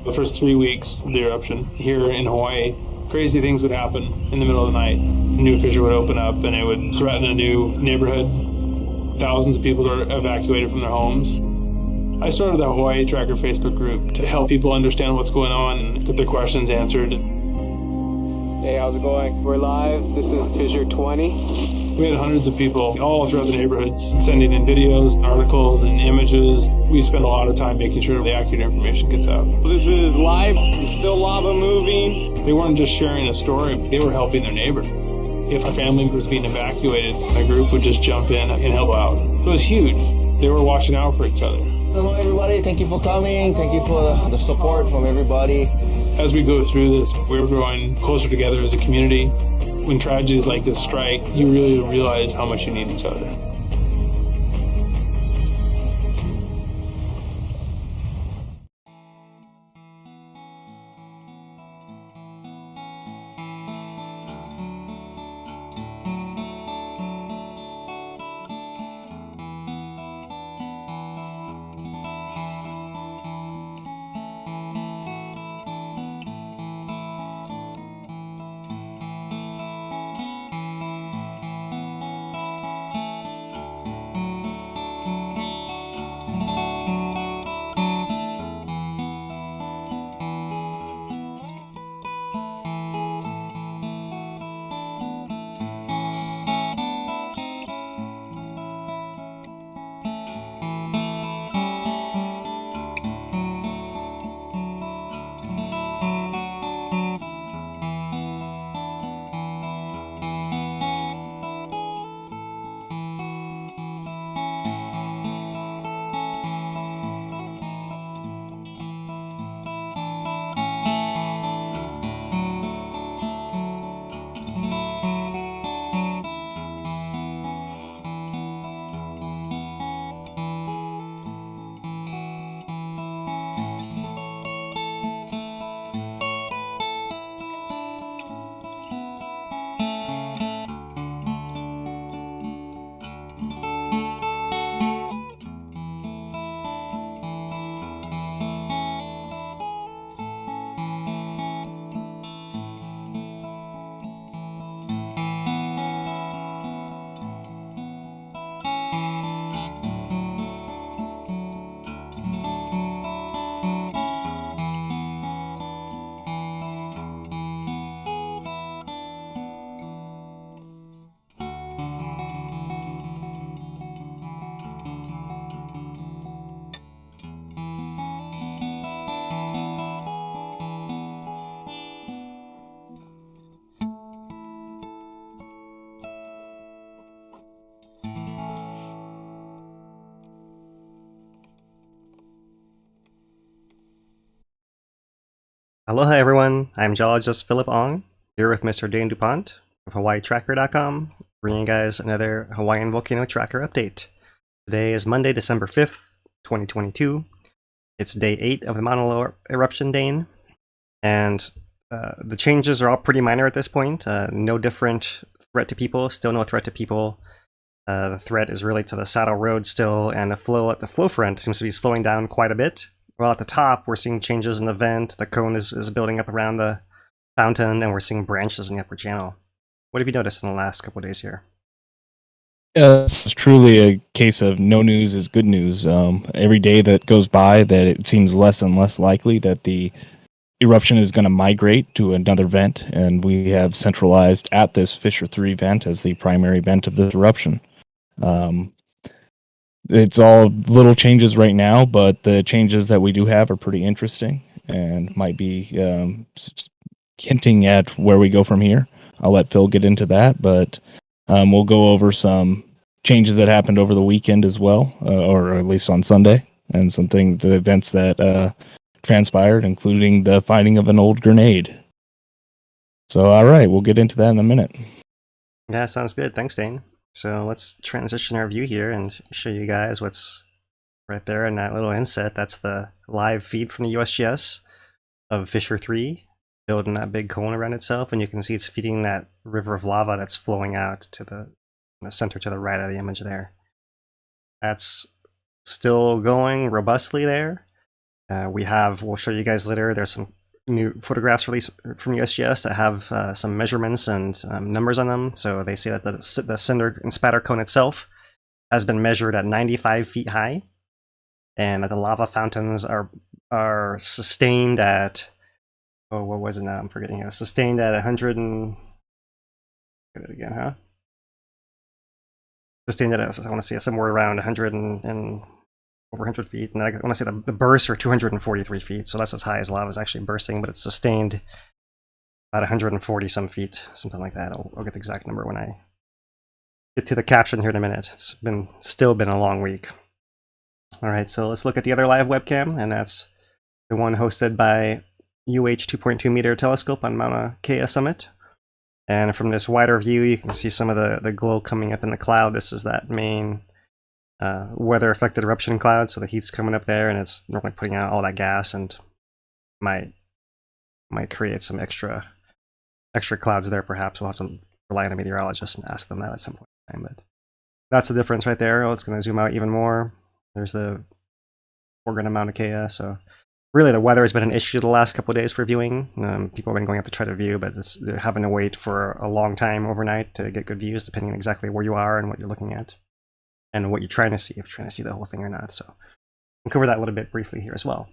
The first 3 weeks of the eruption here in Hawaii, crazy things would happen in the middle of the night. A new fissure would open up and it would threaten a new neighborhood. Thousands of people are evacuated from their homes. I started the Hawaii Tracker Facebook group to help people understand what's going on and get their questions answered. Hey, how's it going? We're live. This is Fissure 20. We had hundreds of people all throughout the neighborhoods sending in videos, articles, and images. We spend a lot of time making sure the accurate information gets out. This is live. Still lava moving. They weren't just sharing a story, they were helping their neighbor. If a family was being evacuated, the group would just jump in and help out. So it was huge. They were watching out for each other. Hello everybody, thank you for coming. Thank you for the support from everybody. As we go through this, we're growing closer together as a community. When tragedies like this strike, you really realize how much you need each other. Aloha everyone, I'm geologist Philip Ong, here with Mr. Dane DuPont of HawaiiTracker.com, bringing you guys another Hawaiian volcano tracker update. Today is Monday, December 5th, 2022. It's day 8 of the Maunaloa eruption, Dane, and the changes are all pretty minor at this point. No different threat to people, still no threat to people. The threat is really to the saddle road still, and the flow at the flow front seems to be slowing down quite a bit. Well, at the top, we're seeing changes in the vent, the cone is building up around the fountain, and we're seeing branches in the upper channel. What have you noticed in the last couple of days here? It's truly a case of no news is good news. Every day that goes by, that it seems less and less likely that the eruption is going to migrate to another vent, and we have centralized at this Fissure 3 vent as the primary vent of this eruption. It's all little changes right now, but the changes that we do have are pretty interesting and might be hinting at where we go from here. I'll let Phil get into that, but we'll go over some changes that happened over the weekend as well, or at least on Sunday, and the events that transpired, including the finding of an old grenade. So, all right, we'll get into that in a minute. Yeah, sounds good. Thanks, Dane. So let's transition our view here and show you guys what's right there in that little inset. That's the live feed from the USGS of Fissure 3, building that big cone around itself, and you can see it's feeding that river of lava that's flowing out to the center to the right of the image there. That's still going robustly there, We'll show you guys later, there's some new photographs released from USGS that have some measurements and numbers on them. So they say that the cinder and spatter cone itself has been measured at 95 feet high, and that the lava fountains are sustained at, oh, what was it now? I'm forgetting. It was sustained at 100 and, get it again, huh? Sustained at, I want to say somewhere around 100 and over 100 feet, and I want to say the bursts are 243 feet, so that's as high as lava is actually bursting, but it's sustained about 140 some feet, something like that. I'll get the exact number when I get to the caption here in a minute. It's still been a long week. All right, so let's look at the other live webcam, and that's the one hosted by UH 2.2 meter telescope on Maunaloa summit. And from this wider view, you can see some of the glow coming up in the cloud. This is that main weather-affected eruption cloud, so the heat's coming up there, and it's normally putting out all that gas, and might create some extra clouds there. Perhaps we'll have to rely on a meteorologist and ask them that at some point in time. But that's the difference right there. Oh, it's going to zoom out even more. There's the foreground of Mauna Kea. So really, the weather has been an issue the last couple of days for viewing. People have been going up to try to view, but they're having to wait for a long time overnight to get good views, depending on exactly where you are and what you're looking at, and what you're trying to see, if you're trying to see the whole thing or not. So we'll cover that a little bit briefly here as well.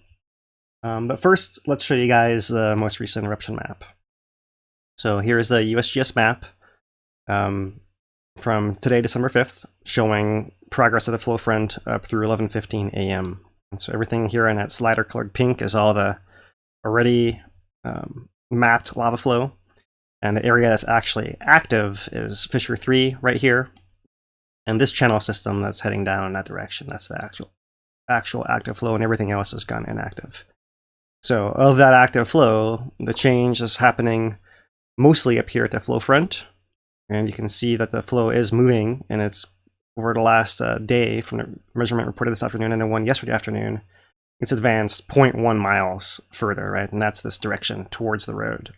But first, let's show you guys the most recent eruption map. So here's the USGS map from today, December 5th, showing progress of the flow front up through 11:15 a.m. And so everything here in that slider colored pink is all the already mapped lava flow. And the area that's actually active is Fissure 3 right here. And this channel system that's heading down in that direction, that's the actual active flow, and everything else has gone inactive. So of that active flow, the change is happening mostly up here at the flow front. And you can see that the flow is moving, and it's over the last day from the measurement reported this afternoon and the one yesterday afternoon, it's advanced 0.1 miles further, right? And that's this direction towards the road.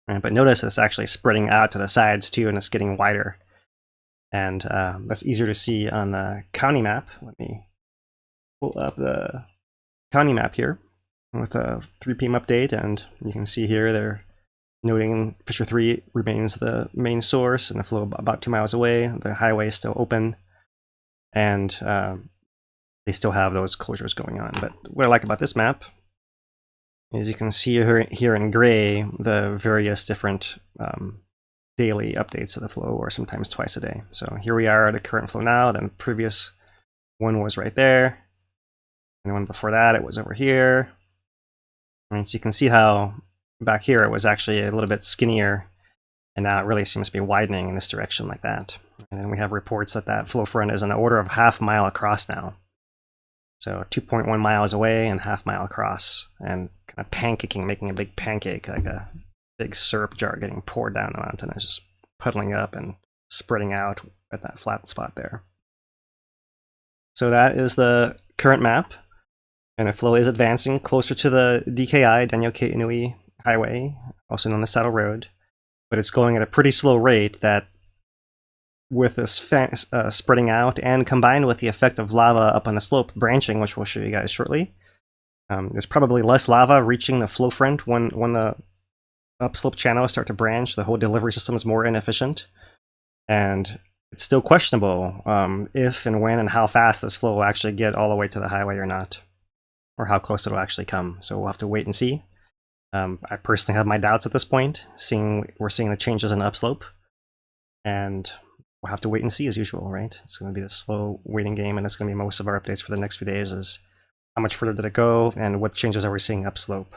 Right? But notice it's actually spreading out to the sides too, and it's getting wider. And that's easier to see on the county map. Let me pull up the county map here with a 3 p.m. update, and you can see here they're noting Fissure 3 remains the main source, and the flow about 2 miles away. The highway is still open, and they still have those closures going on. But what I like about this map is you can see here in gray the various different daily updates of the flow, or sometimes twice a day. So here we are at the current flow now. Then the previous one was right there, and the one before that it was over here. And so you can see how back here it was actually a little bit skinnier, and now it really seems to be widening in this direction like that. And then we have reports that that flow front is an order of half mile across now. So 2.1 miles away and half mile across, and kind of pancaking, making a big pancake, like a big syrup jar getting poured down the mountain. It's just puddling up and spreading out at that flat spot there. So that is the current map, and the flow is advancing closer to the DKI, Daniel K. Inouye Highway, also known as Saddle Road, but it's going at a pretty slow rate that, with this spreading out and combined with the effect of lava up on the slope branching, which we'll show you guys shortly, there's probably less lava reaching the flow front when the upslope channels start to branch. The whole delivery system is more inefficient, and it's still questionable if and when and how fast this flow will actually get all the way to the highway or not, or how close it'll actually come. So we'll have to wait and see. I personally have my doubts at this point. We're seeing the changes in upslope, and we'll have to wait and see as usual, right? It's going to be a slow waiting game, and it's going to be most of our updates for the next few days is how much further did it go and what changes are we seeing upslope.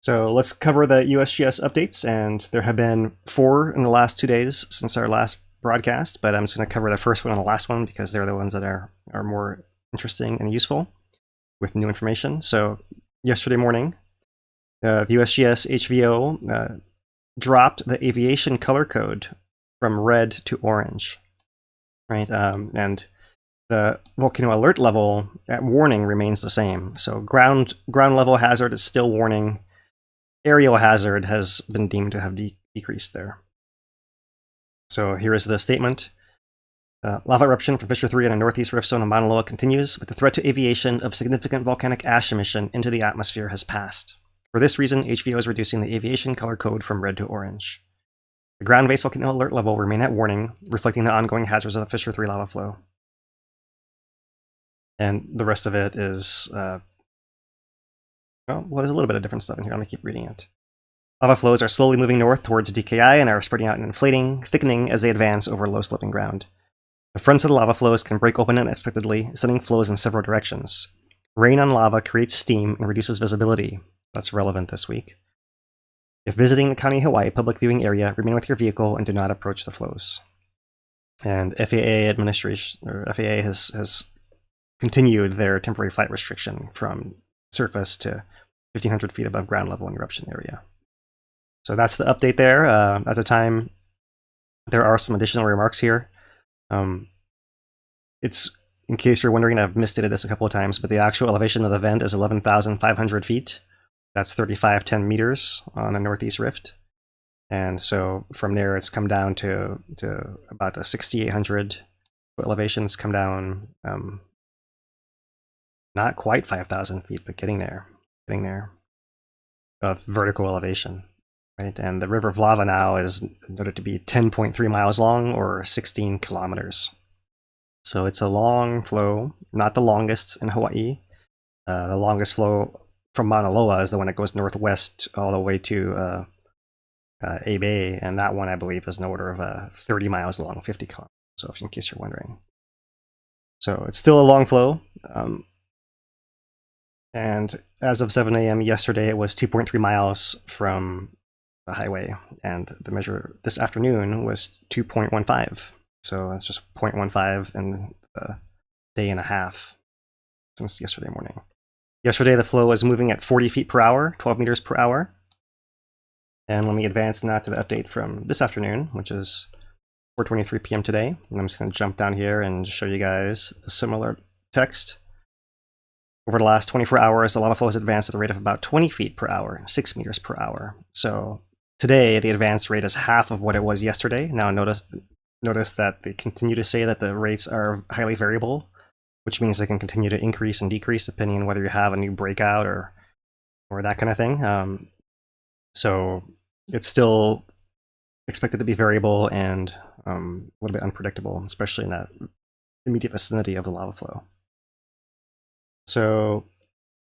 So let's cover the USGS updates, and there have been 4 in the last 2 days since our last broadcast, but I'm just going to cover the first one and the last one because they're the ones that are more interesting and useful with new information. So yesterday morning, the USGS HVO dropped the aviation color code from red to orange, right? And the volcano alert level at warning remains the same. So ground level hazard is still warning. Aerial hazard has been deemed to have decreased there. So here is the statement. Lava eruption from Fissure 3 in a northeast rift zone of Maunaloa continues, but the threat to aviation of significant volcanic ash emission into the atmosphere has passed. For this reason, HVO is reducing the aviation color code from red to orange. The ground-based volcano alert level will remain at warning, reflecting the ongoing hazards of the Fissure 3 lava flow. And the rest of it is, well, there's a little bit of different stuff in here. I'm going to keep reading it. Lava flows are slowly moving north towards DKI and are spreading out and inflating, thickening as they advance over low-sloping ground. The fronts of the lava flows can break open unexpectedly, sending flows in several directions. Rain on lava creates steam and reduces visibility. That's relevant this week. If visiting the County Hawaii public viewing area, remain with your vehicle and do not approach the flows. And FAA administration, or FAA has continued their temporary flight restriction from surface to 1,500 feet above ground level in eruption area. So that's the update there. At the time, there are some additional remarks here. It's, in case you're wondering, I've misstated this a couple of times, but the actual elevation of the vent is 11,500 feet. That's 3,510 meters on a northeast rift. And so from there, it's come down to about the 6,800 foot elevation. It's come down not quite 5,000 feet, but getting there of vertical elevation. Right? And the river of lava now is noted to be 10.3 miles long, or 16 kilometers. So it's a long flow, not the longest in Hawaii. The longest flow from Maunaloa is the one that goes northwest all the way to A Bay, and that one I believe is an order of 30 miles long, 50 kilometers. So in case you're wondering. So it's still a long flow. And as of 7 a.m. yesterday, it was 2.3 miles from the highway, and the measure this afternoon was 2.15. So that's just 0.15 in a day and a half since yesterday morning. Yesterday, the flow was moving at 40 feet per hour, 12 meters per hour. And let me advance now to the update from this afternoon, which is 4:23 p.m. today. And I'm just going to jump down here and show you guys the similar text. Over the last 24 hours, the lava flow has advanced at a rate of about 20 feet per hour, 6 meters per hour. So today, the advanced rate is half of what it was yesterday. Now notice that they continue to say that the rates are highly variable, which means they can continue to increase and decrease depending on whether you have a new breakout or that kind of thing. So it's still expected to be variable and a little bit unpredictable, especially in that immediate vicinity of the lava flow. So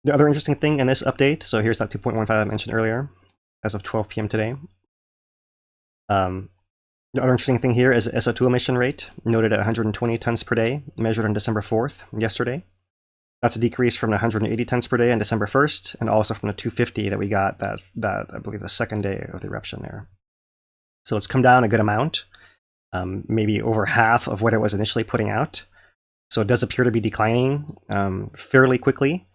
the other interesting thing in this update, so here's that 2.15 I mentioned earlier, as of 12 p.m. today. The other interesting thing here is the SO2 emission rate, noted at 120 tons per day, measured on December 4th, yesterday. That's a decrease from the 180 tons per day on December 1st, and also from the 250 that we got that I believe the second day of the eruption there. So it's come down a good amount, maybe over half of what it was initially putting out. So it does appear to be declining fairly quickly.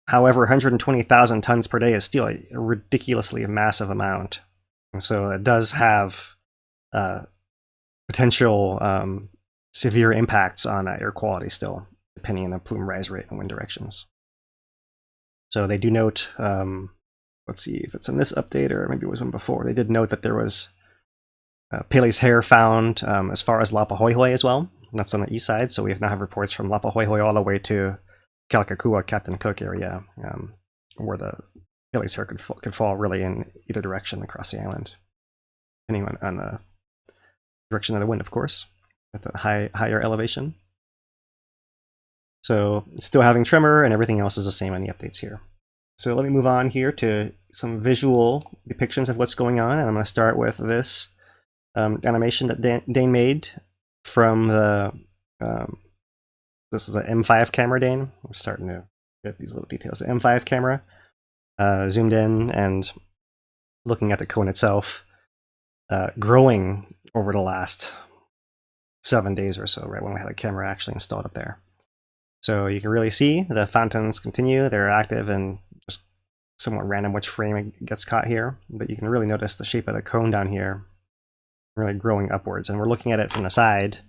However, 120,000 tons per day is still a ridiculously massive amount. And so it does have potential severe impacts on air quality still, depending on the plume rise rate and wind directions. So they do note, let's see if it's in this update or maybe it was one before, they did note that there was Pele's hair found as far as Lapahoihoi as well. That's on the east side, so we now have reports from Lapahoihoi all the way to Kalakakua, Captain Cook area, where the Pele's hair could fall really in either direction across the island, depending on the direction of the wind, of course, at the higher elevation. So still having tremor, and everything else is the same on the updates here. So let me move on here to some visual depictions of what's going on, and I'm going to start with this animation that Dane made from the this is an M5 camera, Dane. I'm starting to get these little details. The M5 camera zoomed in and looking at the cone itself, growing over the last 7 days or so, right when we had the camera actually installed up there. So you can really see the fountains continue. They're active and just somewhat random which frame it gets caught here, but you can really notice the shape of the cone down here really growing upwards, and we're looking at it from the side.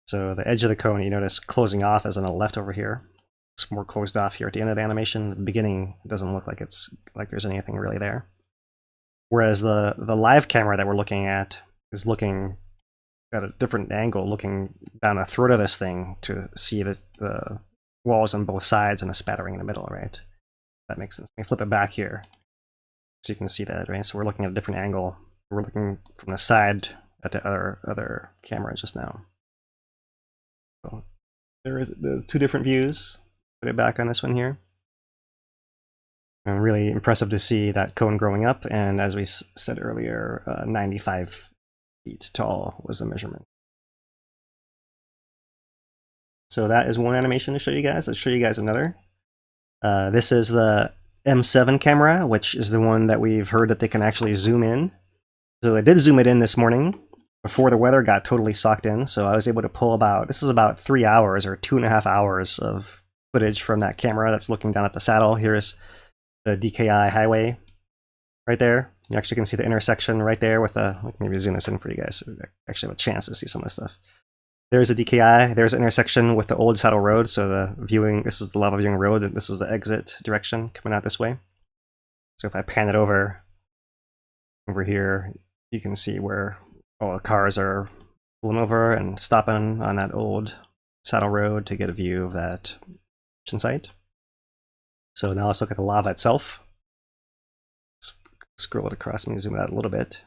So the edge of the cone, you notice closing off is on the left over here. It's more closed off here at the end of the animation. At the beginning, it doesn't look like there's anything really there. Whereas the live camera that we're looking at is looking at a different angle looking down the throat of this thing to see the walls on both sides and a spattering in the middle, right? That makes sense. Let me flip it back here so you can see that, right? So we're looking at a different angle. We're looking from the side at the other camera just now. So there is the two different views. Put it back on this one here. And really impressive to see that cone growing up, and as we said earlier, 95 feet tall was the measurement. So that is one animation to show you guys. Let's show you guys another. This is the M7 camera, which is the one that we've heard that they can actually zoom in. So I did zoom it in this morning before the weather got totally socked in. So I was able to pull this is about 3 hours or 2.5 hours of footage from that camera that's looking down at the saddle. Here's the DKI Highway right there. You actually can see the intersection right there with maybe zoom this in for you guys so you actually have a chance to see some of this stuff. There's a DKI, there's an intersection with the old saddle road, so this is the lava viewing road, and this is the exit direction coming out this way. So if I pan it over here, you can see where all the cars are pulling over and stopping on that old saddle road to get a view of that site. So now let's look at the lava itself. Scroll it across and zoom it out a little bit.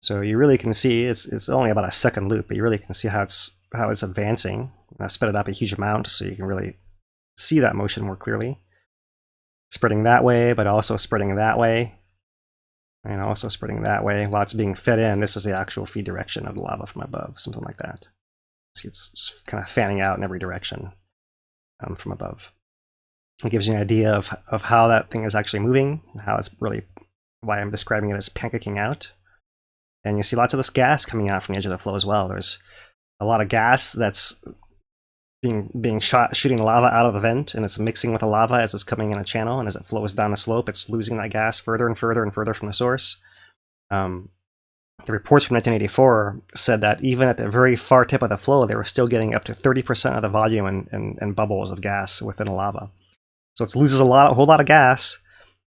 So you really can see it's only about a second loop, but you really can see how it's advancing. I sped it up a huge amount so you can really see that motion more clearly. Spreading that way, but also spreading that way, and also spreading that way while it's being fed in. This is the actual feed direction of the lava from above, something like that. See, it's just kind of fanning out in every direction from above. It gives you an idea of how that thing is actually moving, how it's really, why I'm describing it as pancaking out. And you see lots of this gas coming out from the edge of the flow as well. There's a lot of gas that's shooting lava out of the vent, and it's mixing with the lava as it's coming in a channel, and as it flows down the slope, it's losing that gas further and further and further from the source. The reports from 1984 said that even at the very far tip of the flow, they were still getting up to 30% of the volume and bubbles of gas within the lava. So it loses a whole lot of gas,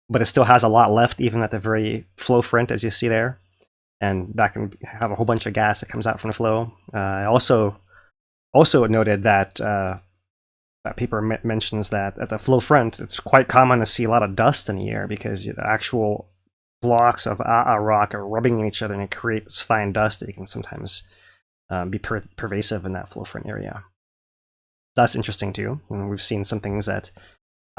but it still has a lot left even at the very flow front, as you see there. And that can have a whole bunch of gas that comes out from the flow. I also noted that that paper mentions that at the flow front, it's quite common to see a lot of dust in the air because the actual blocks of rock are rubbing in each other, and it creates fine dust that can sometimes be pervasive in that flow front area. That's interesting too. And we've seen some things that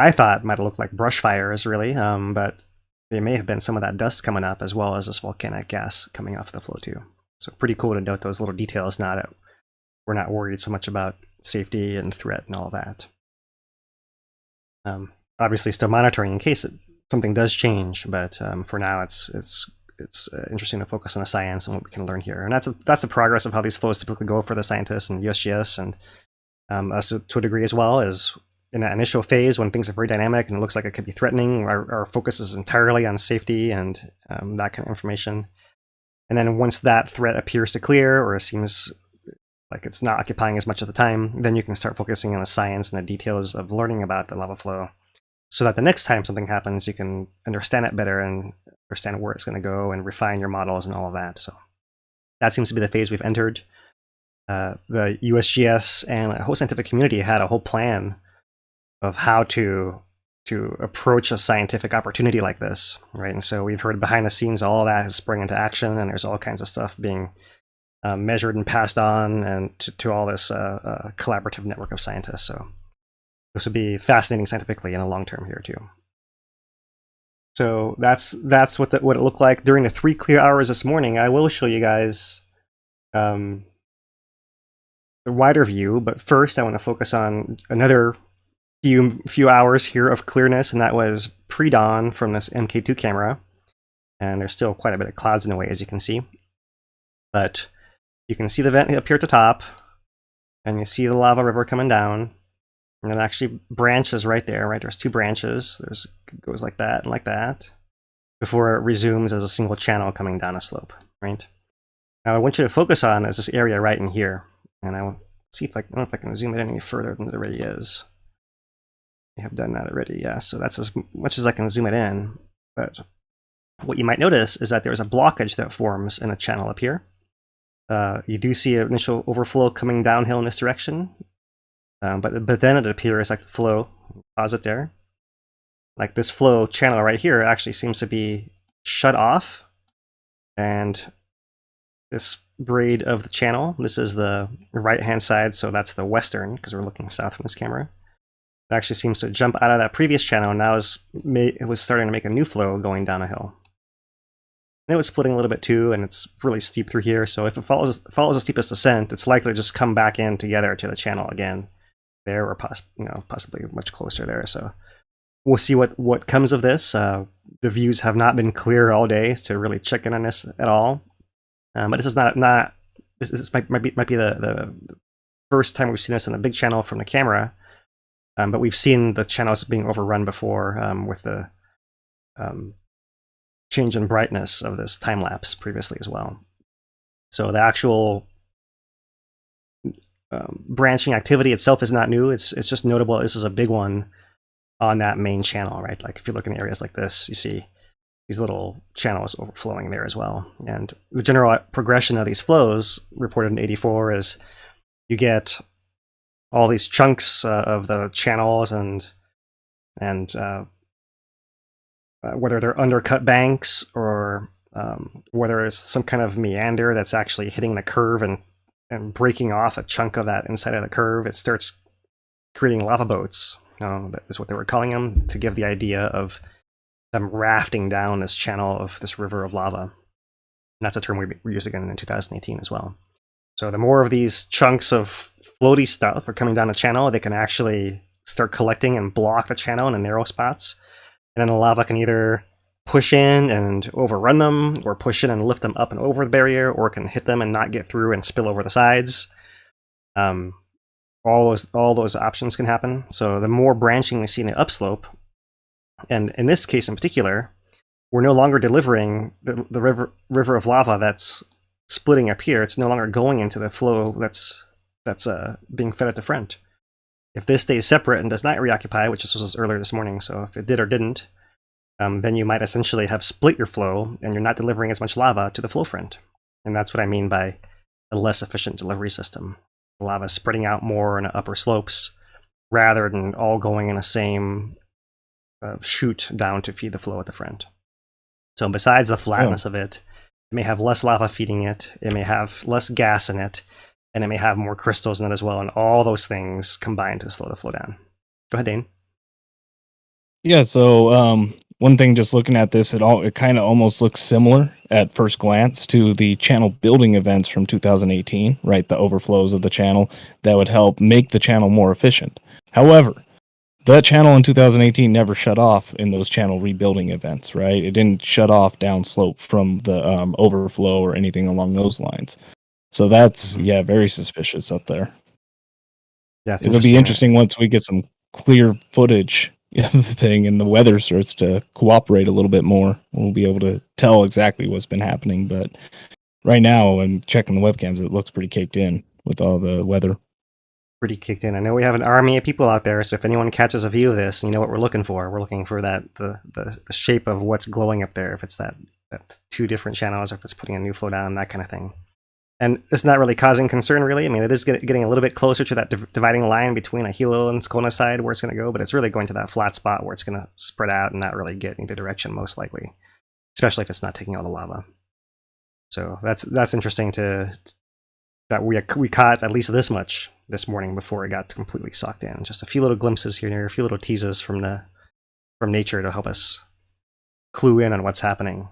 I thought might look like brush fires, really, but there may have been some of that dust coming up as well as this volcanic gas coming off the flow too. So pretty cool to note those little details now that we're not worried so much about safety and threat and all that. Obviously still monitoring in case something does change, but for now it's interesting to focus on the science and what we can learn here. And that's the progress of how these flows typically go for the scientists and USGS and us to a degree as well. Is in that initial phase when things are very dynamic and it looks like it could be threatening, our focus is entirely on safety and that kind of information. And then once that threat appears to clear, or it seems like it's not occupying as much of the time, then you can start focusing on the science and the details of learning about the lava flow, so that the next time something happens, you can understand it better and understand where it's going to go and refine your models and all of that. So that seems to be the phase we've entered. The USGS and the whole scientific community had a whole plan of how to approach a scientific opportunity like this, right? And so we've heard behind the scenes, all of that has sprung into action, and there's all kinds of stuff being measured and passed on, and to all this collaborative network of scientists. So this would be fascinating scientifically in the long term here too. So that's what it looked like during the 3 clear hours this morning. I will show you guys the wider view, but first I want to focus on another few hours here of clearness, and that was pre-dawn from this MK2 camera. And there's still quite a bit of clouds in the way, as you can see. But you can see the vent up here at the top, and you see the lava river coming down, and it actually branches right there, right? There's 2 branches. It goes like that and like that, before it resumes as a single channel coming down a slope, right? Now I want you to focus on is this area right in here, and I will see if I don't know if I can zoom it any further than it already is. I have done that already, yeah. So that's as much as I can zoom it in. But what you might notice is that there's a blockage that forms in a channel up here. You do see an initial overflow coming downhill in this direction, but then it appears like the flow, pause it there, like this flow channel right here actually seems to be shut off, and this braid of the channel, this is the right hand side, so that's the western because we're looking south from this camera. It actually seems to jump out of that previous channel and now it was starting to make a new flow going down a hill. And it was splitting a little bit too, and it's really steep through here, so if it follows the steepest descent, it's likely to just come back in together to the channel again there, or possibly much closer there. So we'll see what comes of this. The views have not been clear all day to really check in on this at all. But this is this might be the first time we've seen this in a big channel from the camera. But we've seen the channels being overrun before with the change in brightness of this time lapse previously as well. So the actual branching activity itself is not new. It's just notable. This is a big one on that main channel, right? Like if you look in areas like this, you see these little channels overflowing there as well. And the general progression of these flows reported in 84 is you get all these chunks of the channels and whether they're undercut banks or whether it's some kind of meander that's actually hitting the curve and breaking off a chunk of that inside of the curve, it starts creating lava boats. That is what they were calling them, to give the idea of them rafting down this channel of this river of lava. And that's a term we used again in 2018 as well. So the more of these chunks of floaty stuff are coming down the channel, they can actually start collecting and block the channel in the narrow spots. And then the lava can either push in and overrun them, or push in and lift them up and over the barrier, or can hit them and not get through and spill over the sides. All those options can happen. So the more branching we see in the upslope, and in this case in particular, we're no longer delivering the river of lava that's splitting up here. It's no longer going into the flow that's being fed at the front. If this stays separate and does not reoccupy, which this was earlier this morning, so if it did or didn't, then you might essentially have split your flow and you're not delivering as much lava to the flow front. And that's what I mean by a less efficient delivery system. The lava is spreading out more in the upper slopes rather than all going in the same chute down to feed the flow at the front. So besides the flatness of it, it may have less lava feeding it, it may have less gas in it, and it may have more crystals in it as well, and all those things combine to slow the flow down. Go ahead, Dane. Yeah, so one thing, just looking at this, it kind of almost looks similar at first glance to the channel building events from 2018, right? The overflows of the channel that would help make the channel more efficient. However, that channel in 2018 never shut off in those channel rebuilding events, right? It didn't shut off downslope from the overflow or anything along those lines. So that's, very suspicious up there. Yes, it'll be interesting once we get some clear footage of the thing and the weather starts to cooperate a little bit more. We'll be able to tell exactly what's been happening. But right now, I'm checking the webcams, it looks pretty caked in with all the weather. Pretty kicked in. I know we have an army of people out there, so if anyone catches a view of this, you know what we're looking for. We're looking for the shape of what's glowing up there, if it's that two different channels, or if it's putting a new flow down, that kind of thing. And it's not really causing concern, really. I mean, it is getting a little bit closer to that dividing line between a helo and Skona side where it's going to go, but it's really going to that flat spot where it's going to spread out and not really get into direction, most likely, especially if it's not taking all the lava. So that's interesting that we caught at least this much this morning before it got completely sucked in. Just a few little glimpses here and there, a few little teases from nature to help us clue in on what's happening.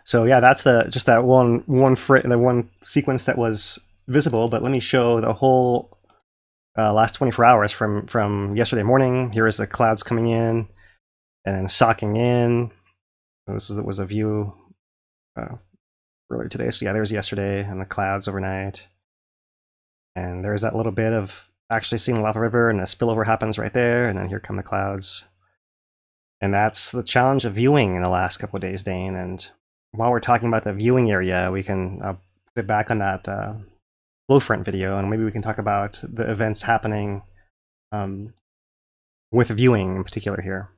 So yeah, that's just that one sequence that was visible. But let me show the whole last 24 hours from yesterday morning. Here is the clouds coming in and socking in. So was a view earlier today. So yeah, there's yesterday and the clouds overnight. And there's that little bit of actually seeing the lava river, and the spillover happens right there. And then here come the clouds. And that's the challenge of viewing in the last couple of days, Dane. And while we're talking about the viewing area, we can put it back on that flow front video, and maybe we can talk about the events happening with viewing in particular here.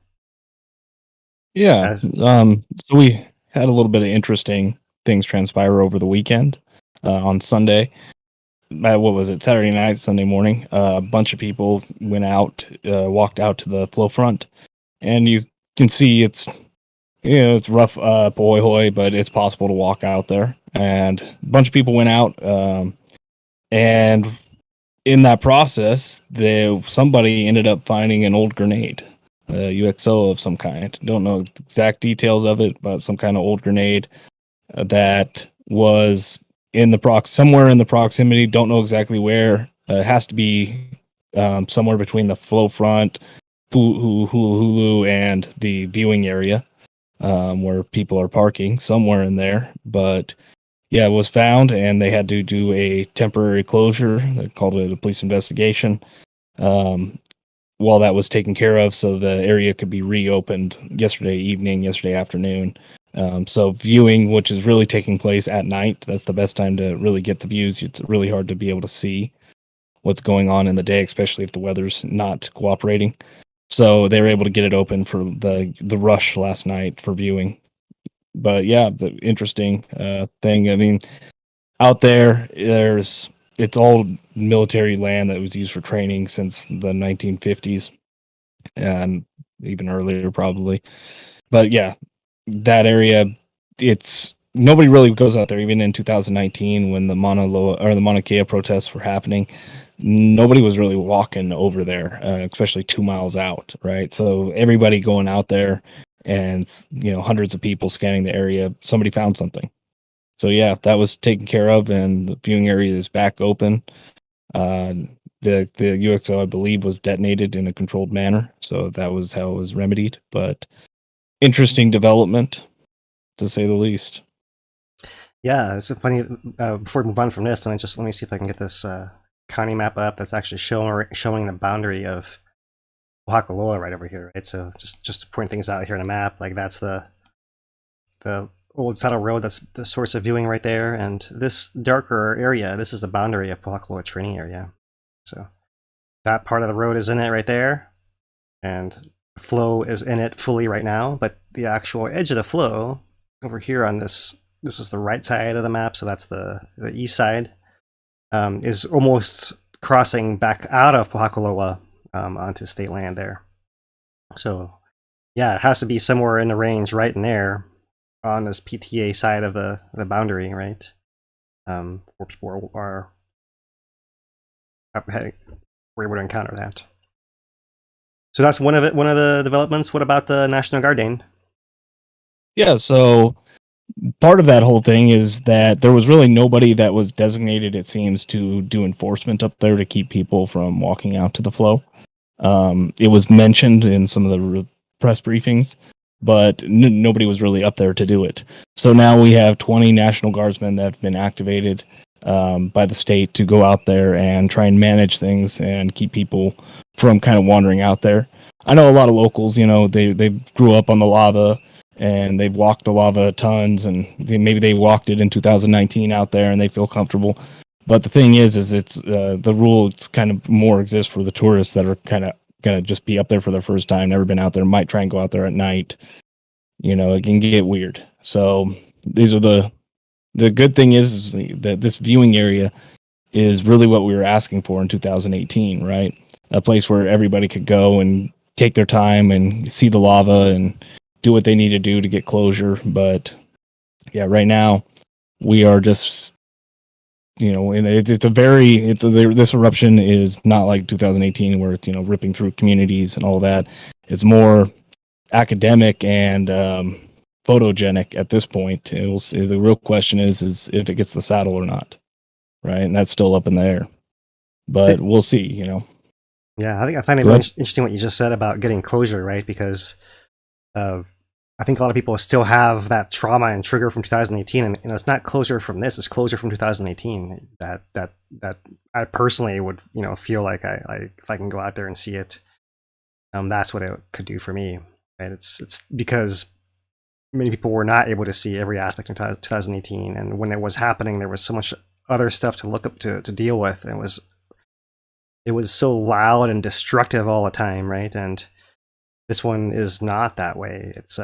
Yeah. So we had a little bit of interesting things transpire over the weekend. on Sunday. What was it? Saturday night, Sunday morning. A bunch of people went out, walked out to the flow front, and you can see it's it's rough boy hoy, but it's possible to walk out there. And a bunch of people went out, and in that process, somebody ended up finding an old grenade, a UXO of some kind. Don't know exact details of it, but some kind of old grenade that was in the somewhere in the proximity. Don't know exactly where. It has to be somewhere between the flow front, Hulu, and the viewing area where people are parking, somewhere in there. But yeah, it was found, and they had to do a temporary closure. They called it a police investigation while that was taken care of, so the area could be reopened yesterday evening, yesterday afternoon. So viewing, which is really taking place at night, that's the best time to really get the views. It's really hard to be able to see what's going on in the day, especially if the weather's not cooperating. So they were able to get it open for the rush last night for viewing. But yeah, the interesting thing. I mean, out there, it's all military land that was used for training since the 1950s and even earlier, probably. But yeah, that area, it's nobody really goes out there. Even in 2019, when the Maunaloa or the Mauna Kea protests were happening, nobody was really walking over there, especially 2 miles out, right? So everybody going out there, and hundreds of people scanning the area. Somebody found something. So yeah, that was taken care of, and the viewing area is back open. The UXO, I believe, was detonated in a controlled manner, so that was how it was remedied. But interesting development, to say the least. Yeah, it's funny. Before we move on from this, let me see if I can get this county map up. That's actually showing the boundary of Loa right over here, right? So just to point things out here on a map, like that's the old saddle road. That's the source of viewing right there, and this darker area, this is the boundary of Loa training area. So that part of the road is in it right there, and the flow is in it fully right now. But the actual edge of the flow over here on this is the right side of the map, so that's the east side, is almost crossing back out of Loa onto state land there. So yeah, it has to be somewhere in the range right in there on this PTA side of the boundary, right? Where people are we're able to encounter that. So that's one of the developments. What about the National Guard, Dane? Yeah, so part of that whole thing is that there was really nobody that was designated, it seems, to do enforcement up there to keep people from walking out to the flow. It was mentioned in some of the press briefings, but nobody was really up there to do it. So now we have 20 National Guardsmen that have been activated by the state to go out there and try and manage things and keep people from kind of wandering out there. I know a lot of locals, they grew up on the lava and they've walked the lava tons, and maybe they walked it in 2019 out there and they feel comfortable. But the thing is it's the rule. It's kind of more exists for the tourists that are kind of gonna just be up there for their first time, never been out there, might try and go out there at night. It can get weird. So these are the good thing is that this viewing area is really what we were asking for in 2018, right? A place where everybody could go and take their time and see the lava and do what they need to do to get closure. But yeah, right now we are just, and this eruption is not like 2018 where it's, ripping through communities and all that. It's more academic and photogenic at this point. The real question is if it gets the saddle or not, right? And that's still up in the air, but we'll see. Yeah, I find it really interesting what you just said about getting closure, right? Because I think a lot of people still have that trauma and trigger from 2018, and it's not closure from this; it's closure from 2018. That I personally would feel like I if I can go out there and see it, that's what it could do for me. Right? It's because many people were not able to see every aspect of 2018, and when it was happening, there was so much other stuff to look up to deal with. And it was so loud and destructive all the time, right? And this one is not that way. It's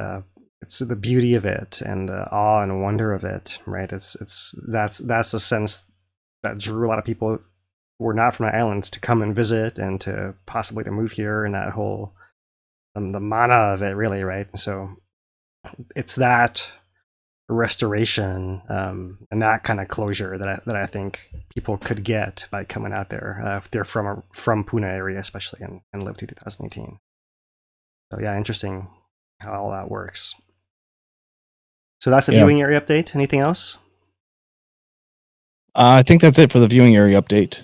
it's the beauty of it and the awe and wonder of it, right? That's the sense that drew a lot of people who were not from the islands to come and visit and to possibly to move here, and that whole the mana of it, really, right? So it's that restoration and that kind of closure that I think people could get by coming out there if they're from Puna area, especially, and lived through 2018. So yeah, interesting how all that works. So that's the viewing area update. Anything else? I think that's it for the viewing area update.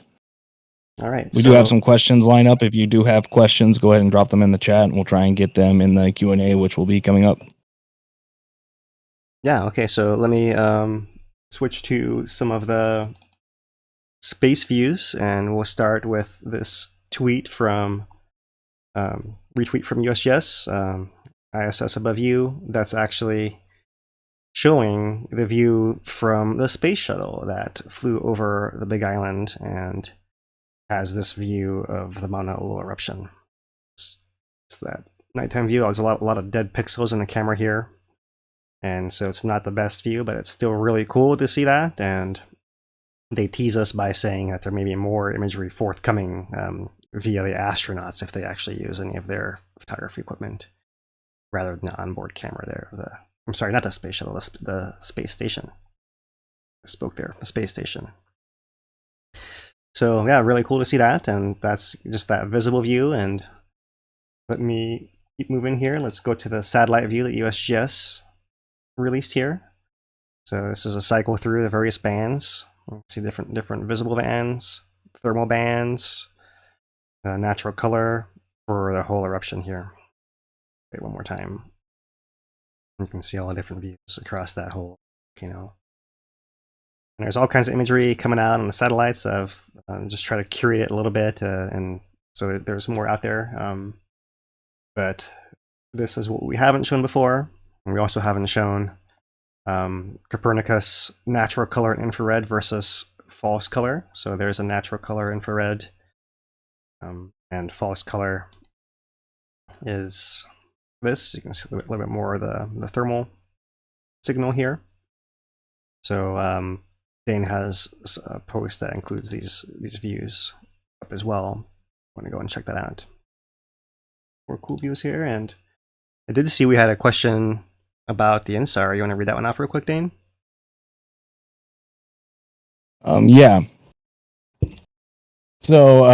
All right. We do have some questions lined up. If you do have questions, go ahead and drop them in the chat, and we'll try and get them in the Q&A, which will be coming up. Yeah, okay, so let me switch to some of the space views, and we'll start with this tweet from retweet from USGS, ISS above you. That's actually showing the view from the space shuttle that flew over the Big Island and has this view of the Maunaloa eruption. It's that nighttime view. There's a lot of dead pixels in the camera here, and so it's not the best view, but it's still really cool to see that. And they tease us by saying that there may be more imagery forthcoming via the astronauts if they actually use any of their photography equipment rather than the onboard camera there. I'm sorry, not the space shuttle, the space station. I spoke there, the space station. So yeah, really cool to see that, and that's just that visible view. And let me keep moving here. Let's go to the satellite view that USGS released here. So this is a cycle through the various bands. You can see different visible bands, thermal bands, natural color for the whole eruption here. Wait, one more time. You can see all the different views across that whole volcano. And there's all kinds of imagery coming out on the satellites. Of just try to curate it a little bit, and so there's more out there. But this is what we haven't shown before. And we also haven't shown Copernicus natural color and infrared versus false color. So there's a natural color infrared, and false color is this. You can see a little bit more of the thermal signal here. So Dane has a post that includes these views up as well. I want to go and check that out. More cool views here, and I did see we had a question about the INSAR. You want to read that one off real quick, Dane? Yeah. So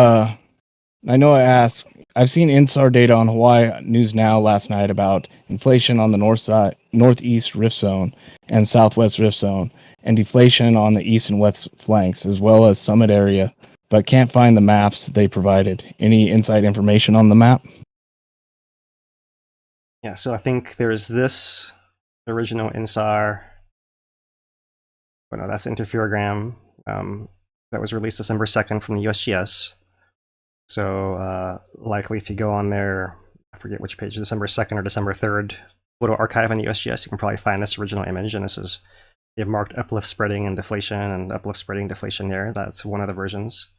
I know I asked. I've seen INSAR data on Hawaii News Now last night about inflation on the northeast rift zone and southwest rift zone, and deflation on the east and west flanks, as well as summit area, but can't find the maps they provided. Any inside information on the map? Yeah, so I think there's this original INSAR. Oh no, that's interferogram that was released December 2nd from the USGS. So likely if you go on there, I forget which page, December 2nd or December 3rd, photo archive on the USGS, you can probably find this original image. And this is, they've marked uplift spreading and deflation, and uplift spreading deflation there. That's one of the versions.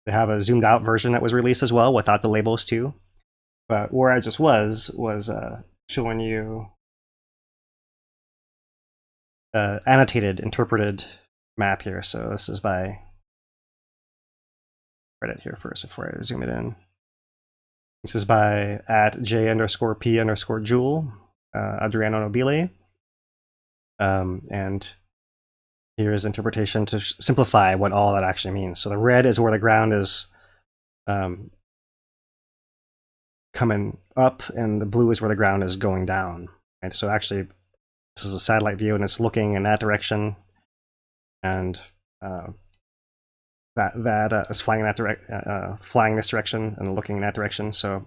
They have a zoomed out version that was released as well without the labels too. But where I just was showing you annotated, interpreted map here. So this is by Reddit here first before I zoom it in. This is by @J_P_Jewel, Adriano Nobile. And here's interpretation to simplify what all that actually means. So the red is where the ground is coming up, and the blue is where the ground is going down. Right? So actually, this is a satellite view, and it's looking in that direction, and that is flying in that flying this direction and looking in that direction. So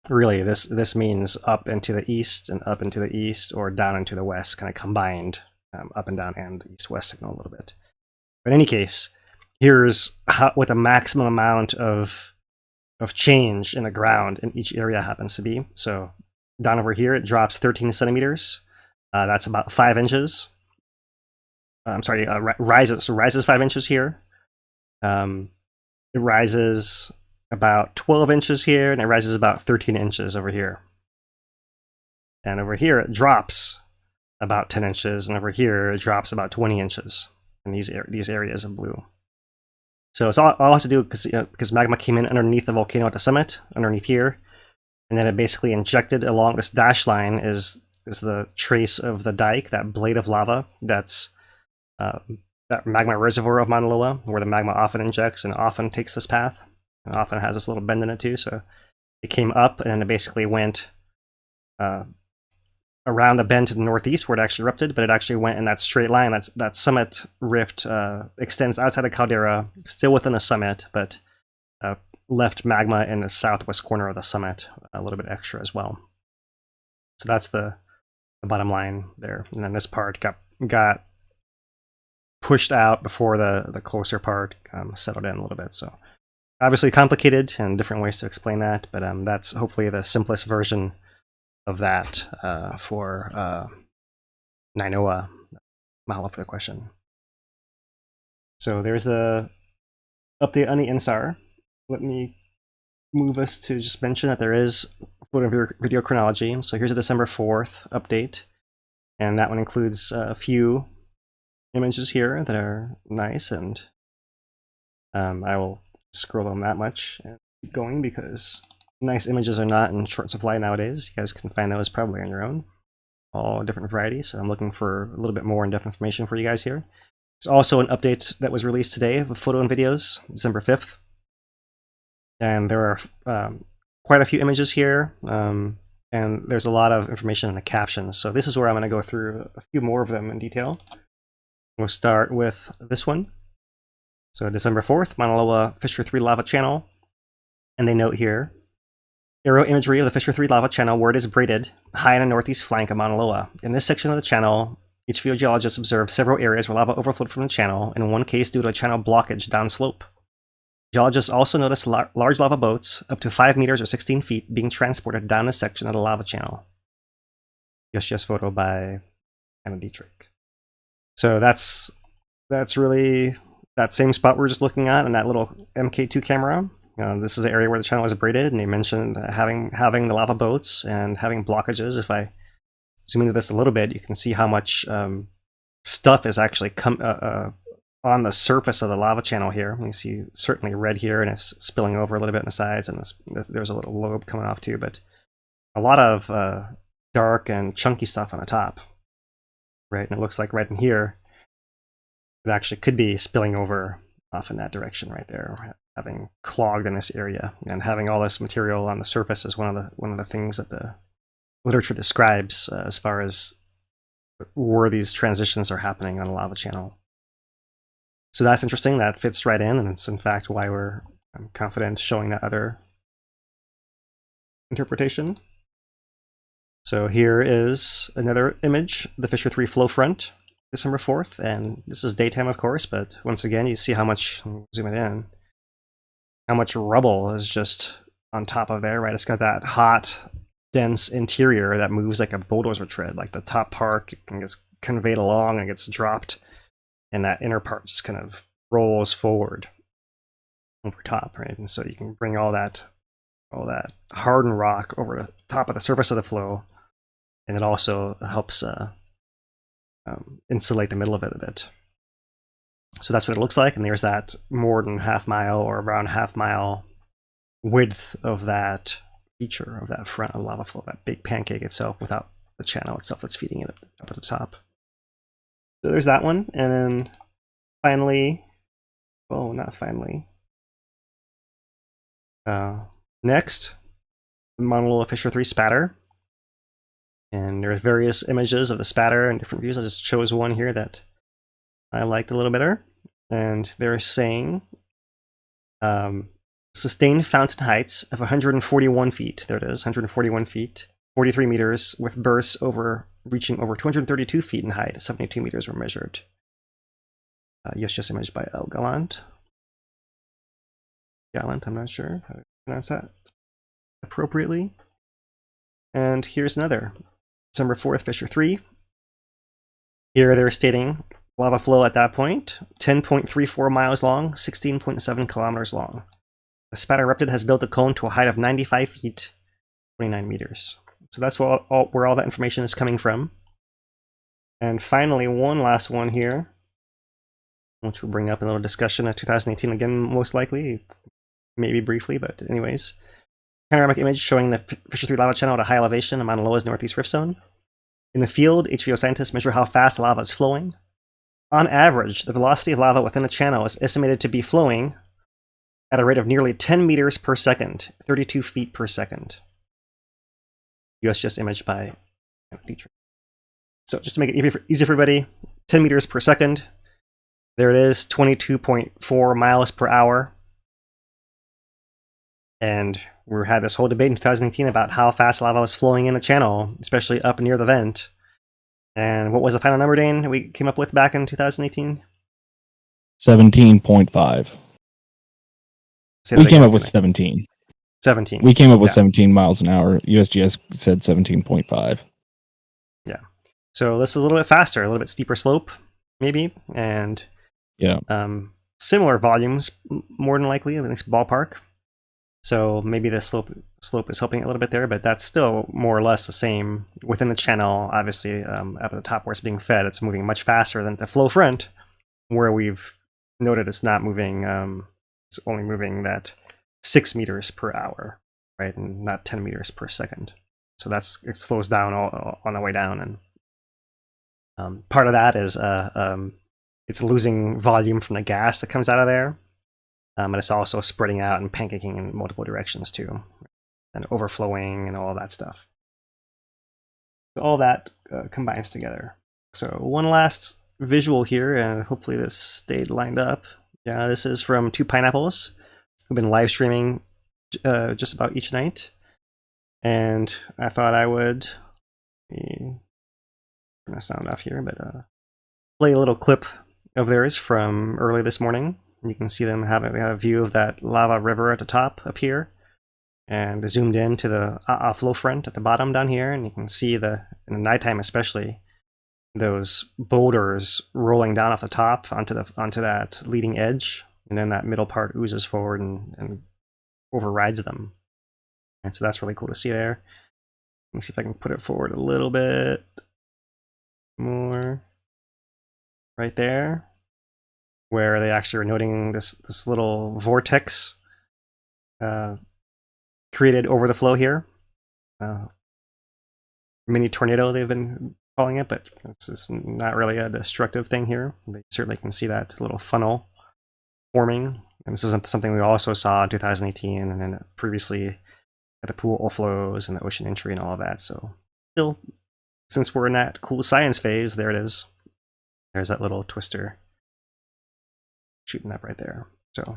really, this means up into the east and up into the east, or down into the west, kind of combined up and down and east-west signal a little bit. But in any case, here's what the maximum amount of change in the ground in each area happens to be. So down over here, it drops 13 centimeters. That's about 5 inches. I'm sorry, rises 5 inches here. It rises about 12 inches here, and it rises about 13 inches over here. And over here it drops about 10 inches, and over here it drops about 20 inches in these areas of blue. So it's all has to do because magma came in underneath the volcano at the summit, underneath here, and then it basically injected along this dash line is the trace of the dike, that blade of lava that's that magma reservoir of Mauna Loa, where the magma often injects and often takes this path, and often has this little bend in it too. So it came up and it basically went around the bend to the northeast where it actually erupted, but it actually went in that straight line. That summit rift extends outside the caldera, still within the summit, but left magma in the southwest corner of the summit a little bit extra as well. So that's the bottom line there. And then this part got pushed out before the closer part settled in a little bit. So obviously complicated and different ways to explain that, but that's hopefully the simplest version of that for Nainoa. Mahalo for the question. So there's the update on the INSAR. Let me move us to just mention that there is photo video chronology. So here's a December 4th update, and that one includes a few images here that are nice, and I will scroll them that much and keep going because nice images are not in short supply nowadays. You guys can find those probably on your own, all different varieties. So I'm looking for a little bit more in-depth information for you guys here. There's also an update that was released today of photo and videos, December 5th. And there are quite a few images here, and there's a lot of information in the captions. So this is where I'm going to go through a few more of them in detail. We'll start with this one. So December 4th, Mauna Loa Fissure 3 lava channel. And they note here, aerial imagery of the Fissure 3 lava channel where it is braided high on the northeast flank of Mauna Loa. In this section of the channel, each geologist observed several areas where lava overflowed from the channel, in one case due to a channel blockage downslope. Geologists also noticed large lava boats, up to 5 meters or 16 feet, being transported down this section of the lava channel. USGS photo by Anna Dietrich. So that's really that same spot we were just looking at in that little MK2 camera. This is the area where the channel is braided, and they mentioned having the lava boats and having blockages. If I zoom into this a little bit, you can see how much stuff is actually on the surface of the lava channel here. You see certainly red here, and it's spilling over a little bit on the sides, and there's a little lobe coming off too, but a lot of dark and chunky stuff on the top. Right, and it looks like right in here, it actually could be spilling over off in that direction right there, having clogged in this area, and having all this material on the surface is one of the things that the literature describes as far as where these transitions are happening on a lava channel. So that's interesting. That fits right in, and it's in fact why I'm confident showing that other interpretation. So here is another image, the Fissure 3 flow front, December 4th, and this is daytime, of course, but once again, you see how much, zoom it in, how much rubble is just on top of there, right? It's got that hot, dense interior that moves like a bulldozer tread, like the top part gets conveyed along and gets dropped, and that inner part just kind of rolls forward over top, right? And so you can bring all that hardened rock over the top of the surface of the flow, and it also helps insulate the middle of it a bit. So that's what it looks like, and there's that more than half mile or around half mile width of that feature of that front of lava flow, that big pancake itself without the channel itself that's feeding it up at the top. So there's that one, and then finally, oh, not finally, next, Maunaloa Fissure 3 spatter. And there's various images of the spatter and different views. I just chose one here that I liked a little better. And they're saying sustained fountain heights of 141 feet. There it is, 141 feet, 43 meters, with bursts reaching over 232 feet in height. 72 meters were measured. USGS image by El Gallant. I'm not sure how to pronounce that appropriately. And here's another. December 4th, Fissure 3. Here they're stating lava flow at that point, 10.34 miles long, 16.7 kilometers long. The spatter erupted has built a cone to a height of 95 feet, 29 meters. So that's where all that information is coming from. And finally, one last one here, which will bring up a little discussion of 2018 again, most likely, maybe briefly, but anyways. Panoramic image showing the Fissure 3 lava channel at a high elevation in Maunaloa's northeast rift zone. In the field, HVO scientists measure how fast lava is flowing. On average, the velocity of lava within a channel is estimated to be flowing at a rate of nearly 10 meters per second, 32 feet per second. USGS image by Dietrich. So just to make it easy for everybody, 10 meters per second. There it is, 22.4 miles per hour. And we had this whole debate in 2018 about how fast lava was flowing in the channel, especially up near the vent. And what was the final number, Dane, we came up with back in 2018? 17.5. We came up with 17. 17. We came up with 17 miles an hour. USGS said 17.5. Yeah. So this is a little bit faster, a little bit steeper slope, maybe, and yeah, similar volumes, more than likely, at least ballpark. So maybe the slope is helping a little bit there, but that's still more or less the same within the channel. Obviously, up at the top where it's being fed, it's moving much faster than the flow front, where we've noted it's not moving. It's only moving that 6 meters per hour, right, and not 10 meters per second. So it slows down all on the way down, and part of that is it's losing volume from the gas that comes out of there. And it's also spreading out and pancaking in multiple directions too, and overflowing and all that stuff. So all that combines together. So one last visual here, and hopefully this stayed lined up. Yeah, this is from Two Pineapples, who've been live streaming just about each night. And I thought I would turn the sound off here, but play a little clip of theirs from early this morning. You can see them have a view of that lava river at the top up here, and zoomed in to the flow front at the bottom down here, and you can see in the nighttime especially, those boulders rolling down off the top onto that leading edge, and then that middle part oozes forward and overrides them. And so that's really cool to see there. Let me see if I can put it forward a little bit more. Right there, where they actually are noting this little vortex created over the flow here. Mini tornado, they've been calling it, but it's not really a destructive thing here. They certainly can see that little funnel forming. And this is something we also saw in 2018 and then previously at the pool overflows and the ocean entry and all of that. So still, since we're in that cool science phase, there it is. There's that little twister shooting up right there. So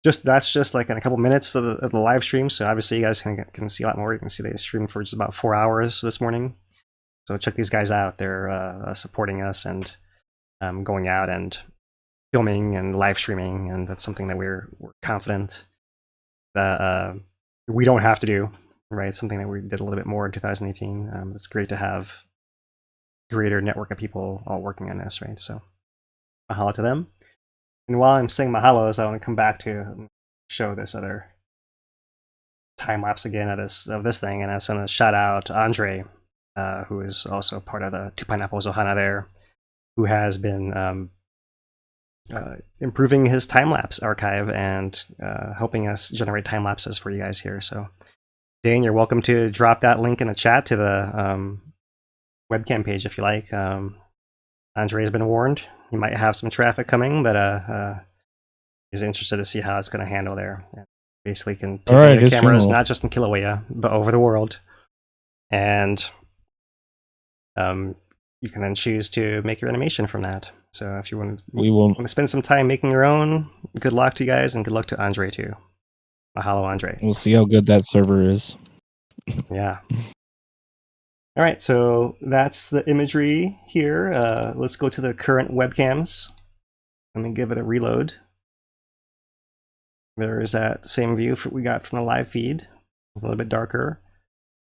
that's just like in a couple minutes of the live stream. So obviously you guys can see a lot more. You can see they streamed for just about 4 hours this morning. So check these guys out. They're supporting us and going out and filming and live streaming, and that's something that we're confident that we don't have to do. Right, it's something that we did a little bit more in 2018. It's great to have a greater network of people all working on this, right? So mahalo to them. And while I'm saying mahalos, I want to come back to show this other time lapse again of this thing, and I send a shout out to Andre, who is also part of the Two Pineapples Ohana there, who has been improving his time lapse archive and helping us generate time lapses for you guys here. So Dane, you're welcome to drop that link in the chat to the webcam page if you like. Andre has been warned. He might have some traffic coming, but he's interested to see how it's going to handle there. Basically, can take the cameras not just in Kilauea, but over the world. And you can then choose to make your animation from that. So if you want to spend some time making your own, good luck to you guys, and good luck to Andre too. Mahalo, Andre. We'll see how good that server is. Yeah. All right, so that's the imagery here. Let's go to the current webcams. Let me give it a reload. There is that same view we got from the live feed. A little bit darker.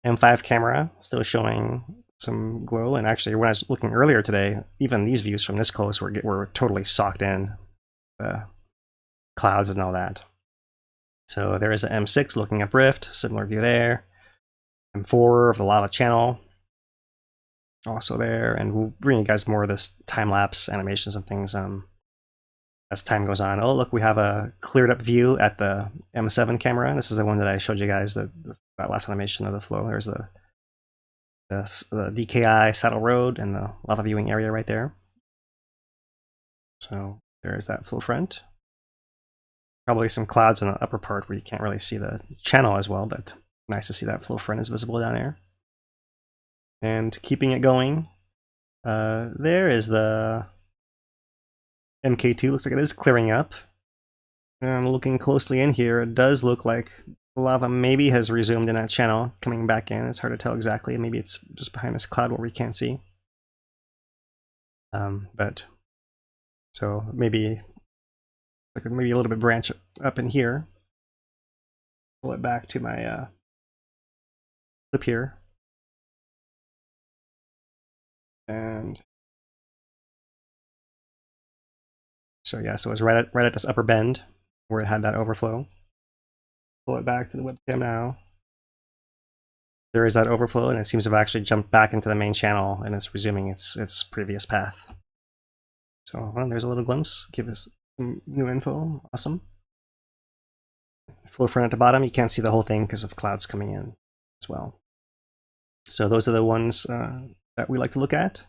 M5 camera still showing some glow. And actually, when I was looking earlier today, even these views from this close were totally socked in. The clouds and all that. So there is an M6 looking up rift. Similar view there. M4 of the lava channel also there, and we'll bring you guys more of this time-lapse animations and things as time goes on. Oh, look, we have a cleared up view at the M7 camera. This is the one that I showed you guys, that last animation of the flow. There's the DKI saddle road and the lava viewing area right there. So there's that flow front. Probably some clouds in the upper part where you can't really see the channel as well, but nice to see that flow front is visible down there. And keeping it going, there is the MK2. Looks like it is clearing up. And looking closely in here, it does look like lava maybe has resumed in that channel, coming back in. It's hard to tell exactly. Maybe it's just behind this cloud where we can't see. But so maybe a little bit branch up in here. Pull it back to my clip here. And so yeah, so it's right at this upper bend where it had that overflow. Pull it back to the webcam now. There is that overflow, and it seems to have actually jumped back into the main channel and it's resuming its previous path. So well, there's a little glimpse. Give us some new info. Awesome. Flow front at the bottom. You can't see the whole thing because of clouds coming in as well. So those are the ones that we like to look at.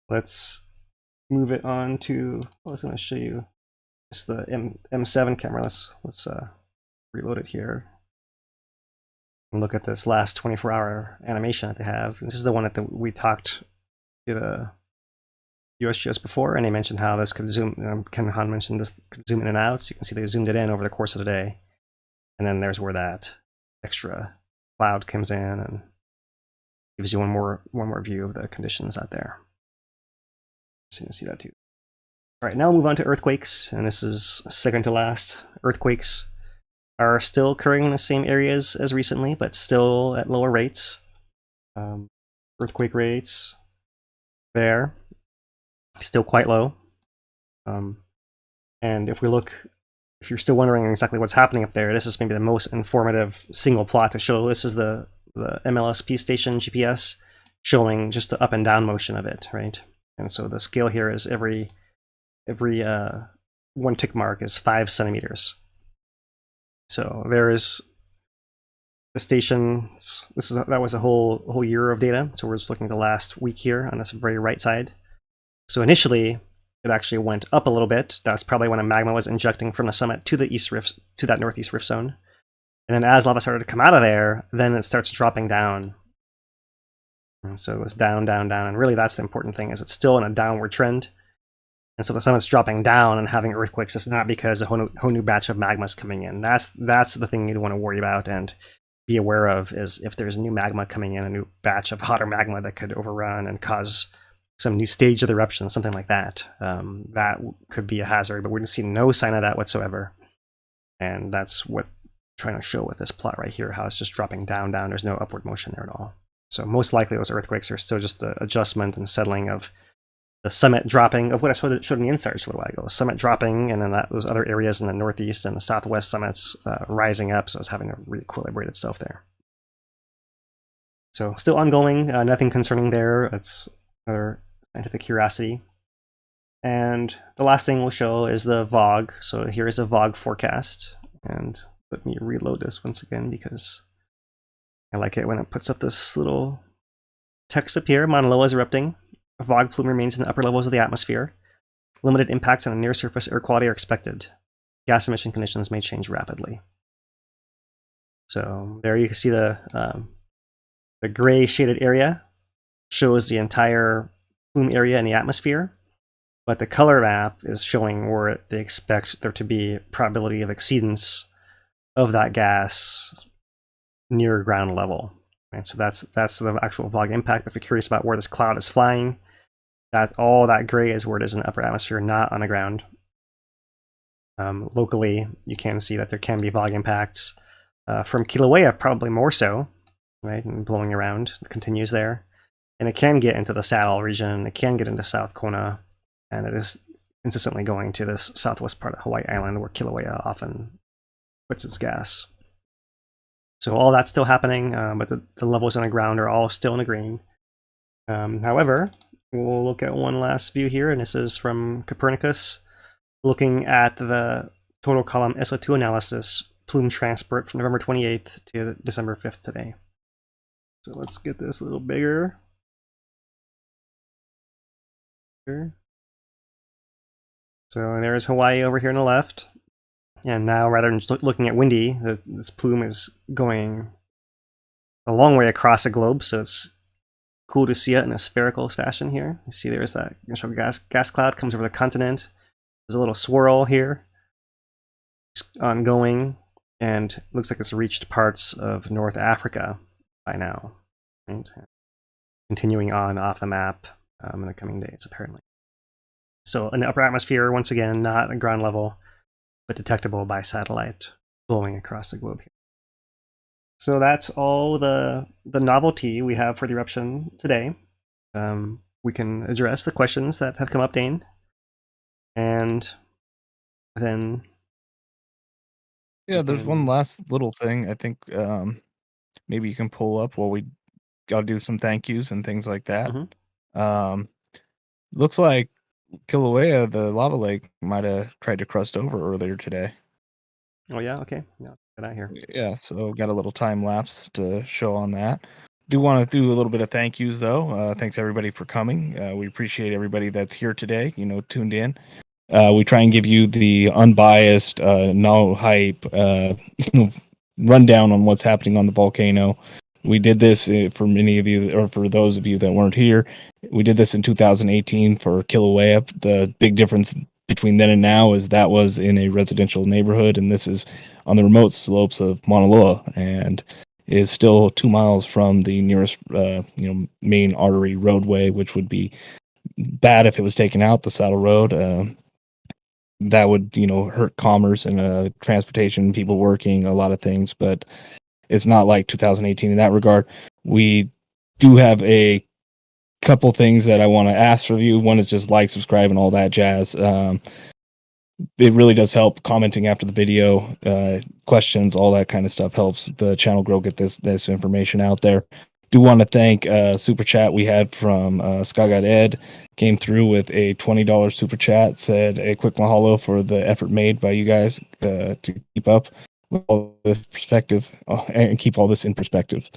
Let's move it on to. I was going to show you just the M7 camera. Let's reload it here and look at this last 24-hour animation that they have. This is the one that we talked to the USGS before, and they mentioned how this could zoom. Ken Han mentioned this could zoom in and out, so you can see they zoomed it in over the course of the day. And then there's where that extra cloud comes in and gives you one more view of the conditions out there. So you can see that too. All right, now we'll move on to earthquakes, and this is second to last. Earthquakes are still occurring in the same areas as recently, but still at lower rates. Earthquake rates there, still quite low. And if you're still wondering exactly what's happening up there, this is maybe the most informative single plot to show. This is the MLSP station GPS showing just the up and down motion of it, right? And so the scale here is every one tick mark is 5 centimeters. So there is the stations. That was a whole year of data. So we're just looking at the last week here on this very right side. So initially, it actually went up a little bit. That's probably when a magma was injecting from the summit to the east rift, to that northeast rift zone. And then as lava started to come out of there, then it starts dropping down. And so it was down, down, down. And really that's the important thing, is it's still in a downward trend. And so the summit's dropping down and having earthquakes. It's not because a whole new batch of magma is coming in. That's the thing you'd want to worry about and be aware of, is if there's new magma coming in, a new batch of hotter magma that could overrun and cause some new stage of the eruption, something like that. That could be a hazard, but we're seeing no sign of that whatsoever. And that's what I'm trying to show with this plot right here, how it's just dropping down, down. There's no upward motion there at all. So most likely those earthquakes are still just the adjustment and settling of the summit dropping, of what I showed in the insights a little while ago. The summit dropping, and then those other areas in the northeast and the southwest summits rising up, so it's having to re-equilibrate itself there. So still ongoing, nothing concerning there. It's another scientific curiosity. And the last thing we'll show is the VOG. So here is a VOG forecast. And let me reload this once again, because I like it when it puts up this little text up here. Maunaloa is erupting. A VOG plume remains in the upper levels of the atmosphere. Limited impacts on near surface air quality are expected. Gas emission conditions may change rapidly. So there you can see the gray shaded area shows the entire plume area in the atmosphere, but the color map is showing where they expect there to be probability of exceedance of that gas near ground level. And so that's the actual VOG impact. If you're curious about where this cloud is flying, all that gray is where it is in the upper atmosphere, not on the ground. Locally, you can see that there can be VOG impacts from Kilauea, probably more so, right? And blowing around, it continues there. And it can get into the Saddle region, it can get into South Kona, and it is consistently going to this southwest part of Hawaii Island where Kilauea often puts its gas. So all that's still happening, but the levels on the ground are all still in the green. However, we'll look at one last view here, and this is from Copernicus, looking at the total column SO2 analysis, plume transport from November 28th to December 5th today. So let's get this a little bigger. Here. So there's Hawaii over here on the left. And now, rather than just looking at windy, this plume is going a long way across the globe, so it's cool to see it in a spherical fashion here. You see there's that initial gas cloud comes over the continent. There's a little swirl here. It's ongoing, and looks like it's reached parts of North Africa by now. Right? Continuing on off the map in the coming days, apparently. So in the upper atmosphere, once again, not at ground level, but detectable by satellite blowing across the globe here. So that's all the novelty we have for the eruption today. We can address the questions that have come up, Dane, and then there's one last little thing. I think maybe you can pull up while we gotta do some thank yous and things like that. Looks like Kilauea, the lava lake, might have tried to crust over earlier today. Oh yeah, okay, yeah, get out here. Yeah, so got a little time lapse to show on that. Do want to do a little bit of thank yous though. Thanks everybody for coming. We appreciate everybody that's here today. Tuned in. We try and give you the unbiased, no hype, rundown on what's happening on the volcano. We did this for many of you, or for those of you that weren't here. We did this in 2018 for Kilauea. The big difference between then and now is that was in a residential neighborhood, and this is on the remote slopes of Maunaloa, and is still 2 miles from the nearest, main artery roadway, which would be bad if it was taken out, the saddle road. That would, hurt commerce and transportation, people working, a lot of things, but it's not like 2018 in that regard. We do have a couple things that I want to ask of you. One is just like, subscribe, and all that jazz. It really does help. Commenting after the video, questions, all that kind of stuff helps the channel grow, get this information out there. Do want to thank super chat we had from Skagat Ed. Came through with a $20 super chat, said a quick mahalo for the effort made by you guys to keep up with all this perspective and keep all this in perspective.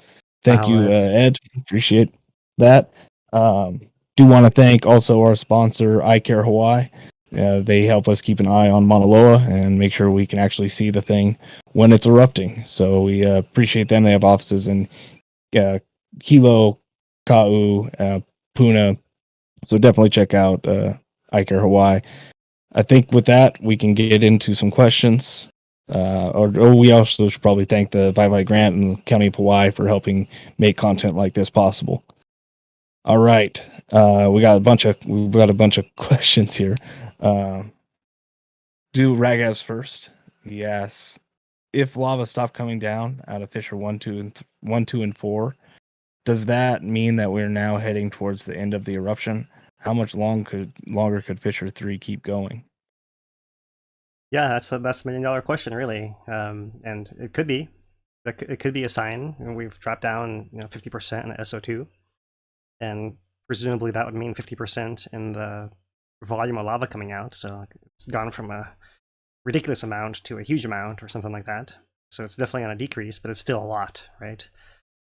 Thank you, Ed. Appreciate that. Do want to thank also our sponsor, I Care Hawaii. They help us keep an eye on Maunaloa and make sure we can actually see the thing when it's erupting. So we appreciate them. They have offices in Hilo, Kau, Puna. So definitely check out I Care Hawaii. I think with that, we can get into some questions. Or we also should probably thank the Vai Grant and the County of Hawaii for helping make content like this possible. All right, we got a bunch of questions here. Do Ragaz first. Yes. If lava stopped coming down out of Fissure 1, 2, and 4, does that mean that we're now heading towards the end of the eruption? How much longer could Fissure 3 keep going? Yeah, that's a $1 million question, really. And it could be. It could be a sign. We've dropped down 50% in SO2. And presumably that would mean 50% in the volume of lava coming out. So it's gone from a ridiculous amount to a huge amount or something like that. So it's definitely on a decrease, but it's still a lot, right?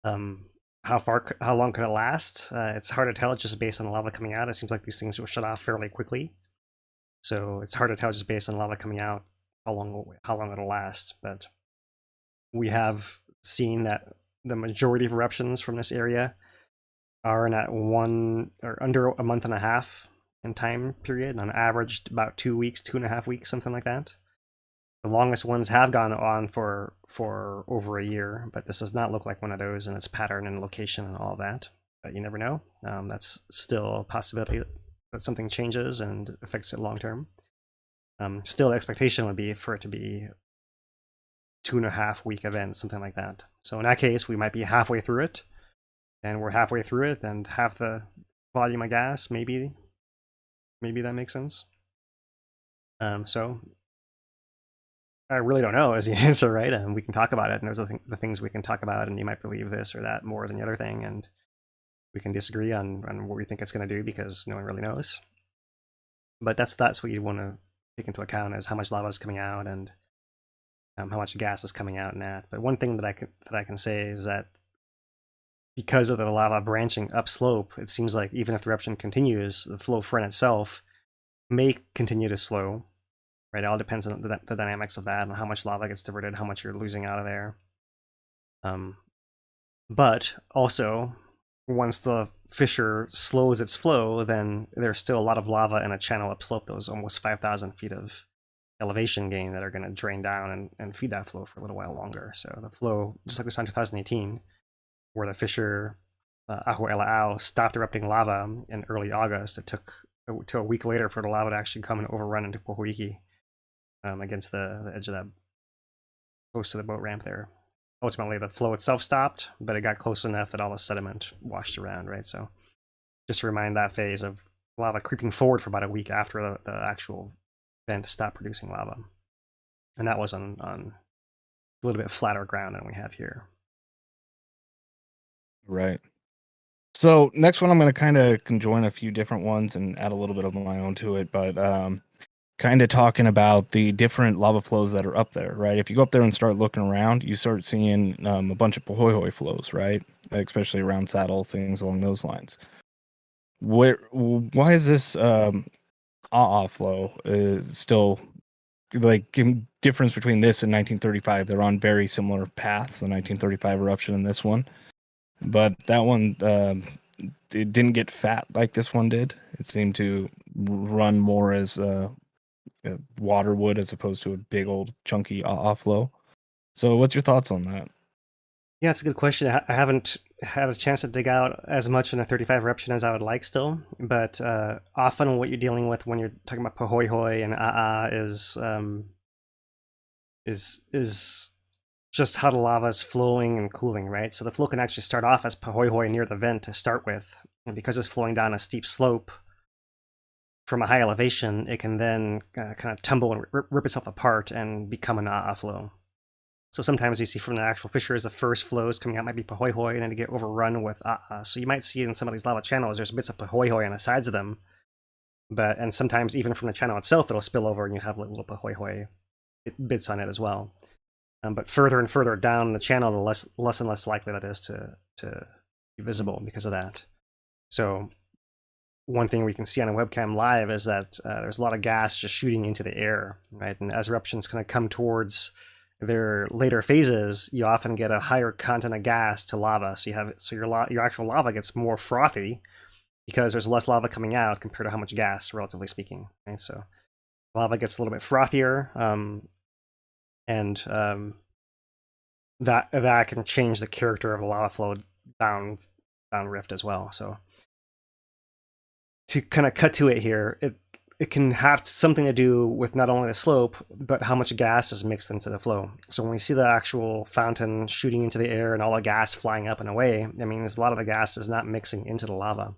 How long could it last? It's hard to tell just based on the lava coming out. It seems like these things will shut off fairly quickly. So it's hard to tell just based on lava coming out how long it'll last. But we have seen that the majority of eruptions from this area are in that 1 or under a month and a half in time period, on average about 2 weeks, 2.5 weeks, something like that. The longest ones have gone on for over a year, but this does not look like one of those in its pattern and location and all that. But you never know. That's still a possibility that something changes and affects it long term. Still, the expectation would be for it to be 2.5 week event, something like that. So in that case, we might be halfway through it, and we're halfway through it, and half the volume of gas, maybe that makes sense. So I really don't know is the answer, right? And we can talk about it, and those are the things we can talk about, and you might believe this or that more than the other thing, and we can disagree on what we think it's going to do because no one really knows. But that's what you want to take into account is how much lava is coming out and how much gas is coming out in that. But one thing that I can say is that because of the lava branching upslope, it seems like even if the eruption continues, the flow front itself may continue to slow. Right, it all depends on the dynamics of that and how much lava gets diverted, how much you're losing out of there. But also, once the fissure slows its flow, then there's still a lot of lava in a channel upslope. Those almost 5,000 feet of elevation gain that are going to drain down and feed that flow for a little while longer. So the flow, just like we saw in 2018, where the fissure Ahu stopped erupting lava in early August, it took till a week later for the lava to actually come and overrun into Pohoiki against the edge of that, close to the boat ramp there. Ultimately, the flow itself stopped, but it got close enough that all the sediment washed around, right? So just to remind that phase of lava creeping forward for about a week after the actual vent stopped producing lava. And that was on a little bit flatter ground than we have here. Right. So next one, I'm going to kind of conjoin a few different ones and add a little bit of my own to it, but kind of talking about the different lava flows that are up there, right? If you go up there and start looking around, you start seeing a bunch of Pohoihoi flows, right? Especially around Saddle, things along those lines. Why is this flow is still like difference between this and 1935? They're on very similar paths, the 1935 eruption and this one, but that one it didn't get fat like this one did. It seemed to run more as water would as opposed to a big old chunky flow. So what's your thoughts on that? Yeah, it's a good question. I haven't had a chance to dig out as much in a 35 eruption as I would like still, but often what you're dealing with when you're talking about Pohoihoi and is just how the lava is flowing and cooling, right? So the flow can actually start off as Pohoihoi near the vent to start with, and because it's flowing down a steep slope from a high elevation, it can then kind of tumble and rip itself apart and become an flow. So sometimes you see from the actual fissures, the first flows coming out might be Pohoihoi, and then they get overrun with So you might see in some of these lava channels, there's bits of Pohoihoi on the sides of them, and sometimes even from the channel itself, it'll spill over and you have little Pohoihoi bits on it as well. But further and further down the channel, the less and less likely that is to be visible because of that. So one thing we can see on a webcam live is that there's a lot of gas just shooting into the air, right? And as eruptions kind of come towards their later phases, you often get a higher content of gas to lava. So your actual lava gets more frothy because there's less lava coming out compared to how much gas, relatively speaking. Right? So lava gets a little bit frothier, and that can change the character of a lava flow down rift as well. So to kind of cut to it here, it can have something to do with not only the slope, but how much gas is mixed into the flow. So when we see the actual fountain shooting into the air and all the gas flying up and away, that means a lot of the gas is not mixing into the lava.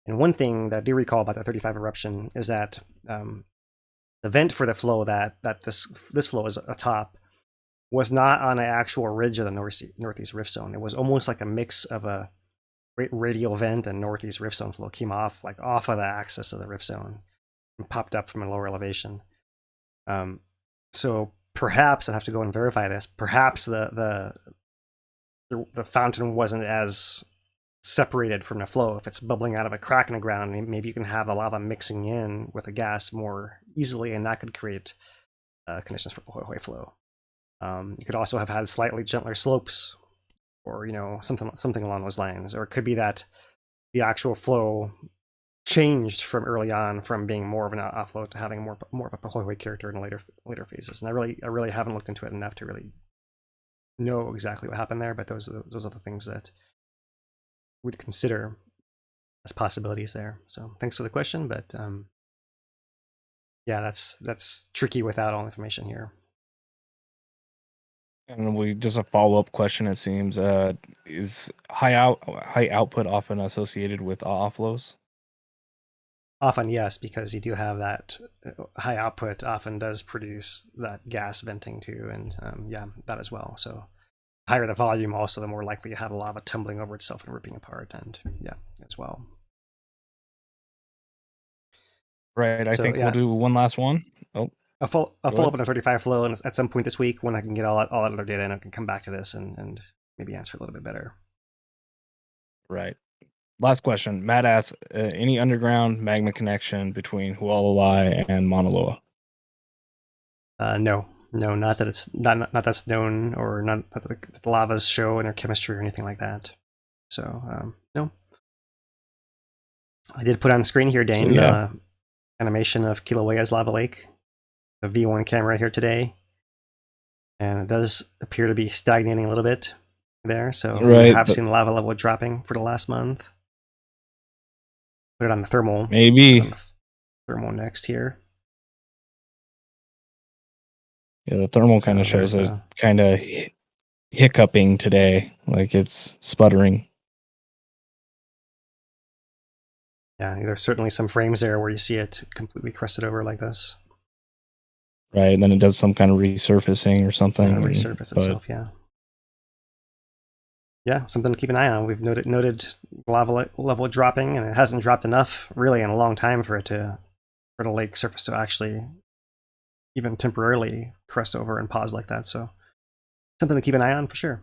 And one thing that I do recall about the 35 eruption is that the vent for the flow that this flow is atop was not on an actual ridge of the northeast rift zone. It was almost like a mix of a radial vent and northeast rift zone flow came off of the axis of the rift zone and popped up from a lower elevation. So perhaps I have to go and verify this. Perhaps the fountain wasn't as separated from the flow. If it's bubbling out of a crack in the ground, maybe you can have the lava mixing in with the gas more easily, and that could create conditions for Pohoihoi flow. You could also have had slightly gentler slopes, or something along those lines. Or it could be that the actual flow changed from early on from being more of an offload to having more of a Pohoihoi character in later phases. And I really haven't looked into it enough to really know exactly what happened there. But those are the things that we'd consider as possibilities there. So thanks for the question, but yeah, that's tricky without all information here. And we just a follow-up question, it seems, is high output often associated with offlows? Often, yes, because you do have that high output often does produce that gas venting too, and yeah, that as well. So higher the volume, also the more likely you have a lava tumbling over itself and ripping apart, and yeah, as well. Right. I So, think yeah. we'll do one last one. Oh, I'll follow ahead. up on a 35 flow and at some point this week when I can get all that other data, and I can come back to this and maybe answer a little bit better. right. Last question. Matt asks, any underground magma connection between Hualalai and Maunaloa? No, not that it's not that's known, or not that the lavas show in their chemistry or anything like that. So no. I did put on screen here, Dane, So, yeah. animation of Kilauea's lava lake, the V1 camera here today, and it does appear to be stagnating a little bit there. So Right, we have but- seen lava level dropping for the last month. Put it on the thermal. Maybe. Put it on the thermal next here. Yeah, the thermal So kind of shows there's it kind of hiccuping today, like it's sputtering. Yeah, there's certainly some frames there where you see it completely crusted over like this. Right, and then it does some kind of resurfacing or something. And resurface itself, yeah. Yeah, something to keep an eye on. We've noted lava level dropping, and it hasn't dropped enough really in a long time for the lake surface to actually even temporarily crust over and pause like that. So something to keep an eye on for sure.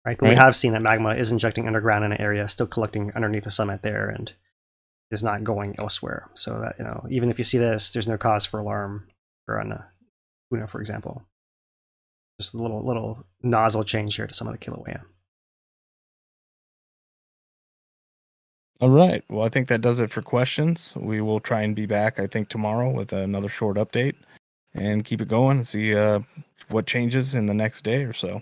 Right, but we have seen that magma is injecting underground in an area, still collecting underneath the summit there, and is not going elsewhere. So that, even if you see this, there's no cause for alarm for on Una, for example. Just a little nozzle change here to some of the Kilauea. All right. Well, I think that does it for questions. We will try and be back, I think, tomorrow with another short update and keep it going and see what changes in the next day or so.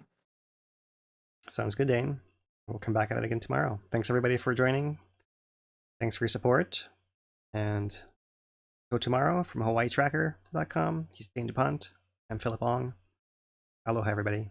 Sounds good, Dane. We'll come back at it again tomorrow. Thanks, everybody, for joining. Thanks for your support. And go tomorrow from HawaiiTracker.com. He's Dane DuPont. I'm Philip Ong. Aloha, everybody.